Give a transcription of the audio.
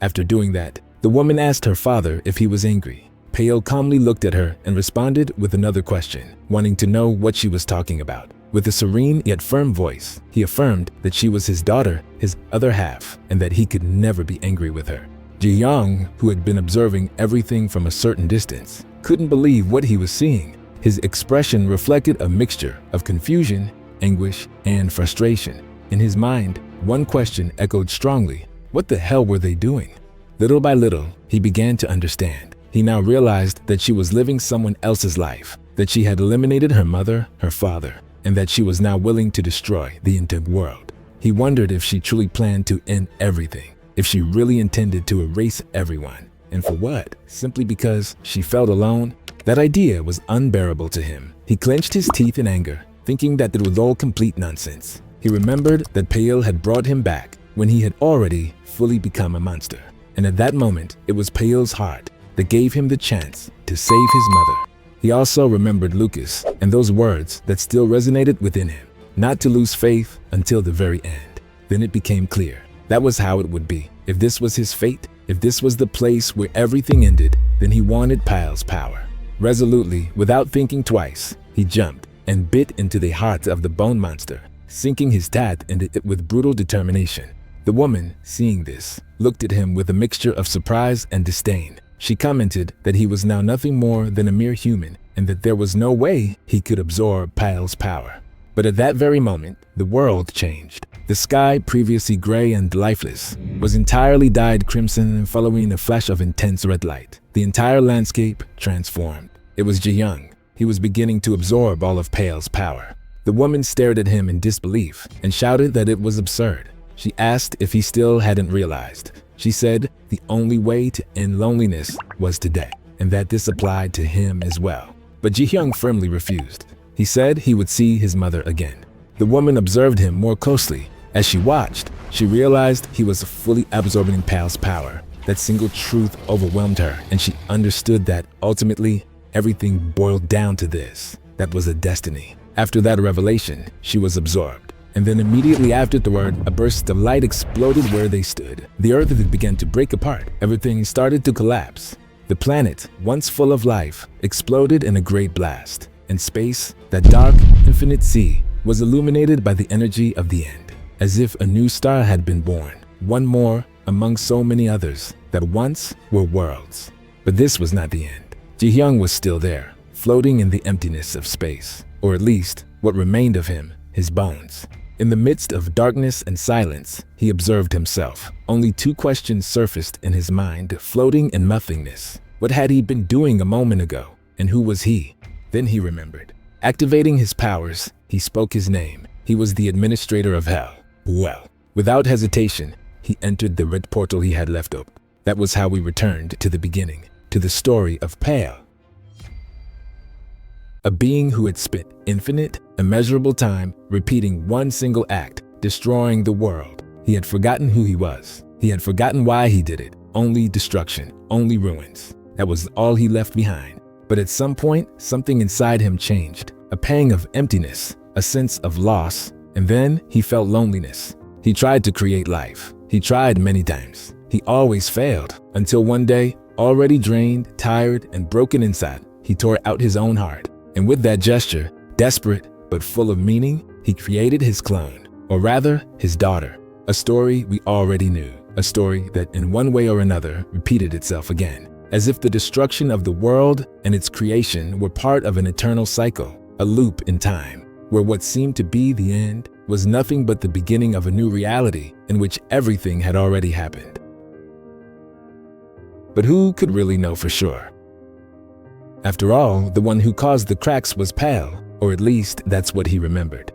After doing that, the woman asked her father if he was angry. Pale calmly looked at her and responded with another question, wanting to know what she was talking about. With a serene yet firm voice, he affirmed that she was his daughter, his other half, and that he could never be angry with her. Ji-young, who had been observing everything from a certain distance, couldn't believe what he was seeing. His expression reflected a mixture of confusion, anguish, and frustration. In his mind, one question echoed strongly: what the hell were they doing? Little by little, he began to understand. He now realized that she was living someone else's life, that she had eliminated her mother, her father, and that she was now willing to destroy the entire world. He wondered if she truly planned to end everything, if she really intended to erase everyone. And for what? Simply because she felt alone? That idea was unbearable to him. He clenched his teeth in anger, thinking that it was all complete nonsense. He remembered that Pale had brought him back when he had already fully become a monster. And at that moment, it was Pale's heart that gave him the chance to save his mother. He also remembered Lucas and those words that still resonated within him, not to lose faith until the very end. Then it became clear. That was how it would be. If this was his fate, if this was the place where everything ended, then he wanted Pale's power. Resolutely, without thinking twice, he jumped and bit into the heart of the bone monster, sinking his teeth into it with brutal determination. The woman, seeing this, looked at him with a mixture of surprise and disdain. She commented that he was now nothing more than a mere human and that there was no way he could absorb Pale's power. But at that very moment, the world changed. The sky, previously gray and lifeless, was entirely dyed crimson and following a flash of intense red light. The entire landscape transformed. It was Ji-young. He was beginning to absorb all of Pale's power. The woman stared at him in disbelief and shouted that it was absurd. She asked if he still hadn't realized. She said the only way to end loneliness was to die, and that this applied to him as well. But Ji-young firmly refused. He said he would see his mother again. The woman observed him more closely. As she watched, she realized he was fully absorbing Pale's power. That single truth overwhelmed her, and she understood that ultimately everything boiled down to this. That was a destiny. After that revelation, she was absorbed. And then immediately afterward, a burst of light exploded where they stood. The earth began to break apart. Everything started to collapse. The planet, once full of life, exploded in a great blast. And space, that dark, infinite sea, was illuminated by the energy of the end, as if a new star had been born, one more among so many others that once were worlds. But this was not the end. Ji-young was still there, floating in the emptiness of space, or at least what remained of him, his bones. In the midst of darkness and silence, he observed himself. Only two questions surfaced in his mind, floating in nothingness. What had he been doing a moment ago, and who was he? Then he remembered. Activating his powers, he spoke his name. He was the administrator of hell. Well, without hesitation, he entered the red portal he had left open. That was how we returned to the beginning, to the story of Pale. A being who had spent infinite, immeasurable time repeating one single act, destroying the world. He had forgotten who he was. He had forgotten why he did it. Only destruction, only ruins. That was all he left behind. But at some point, something inside him changed. A pang of emptiness, a sense of loss, and then he felt loneliness. He tried to create life. He tried many times. He always failed, until one day, already drained, tired, and broken inside, he tore out his own heart. And with that gesture, desperate but full of meaning, he created his clone, or rather, his daughter. A story we already knew, a story that in one way or another repeated itself again, as if the destruction of the world and its creation were part of an eternal cycle, a loop in time, where what seemed to be the end was nothing but the beginning of a new reality in which everything had already happened. But who could really know for sure? After all, the one who caused the cracks was Pale, or at least that's what he remembered.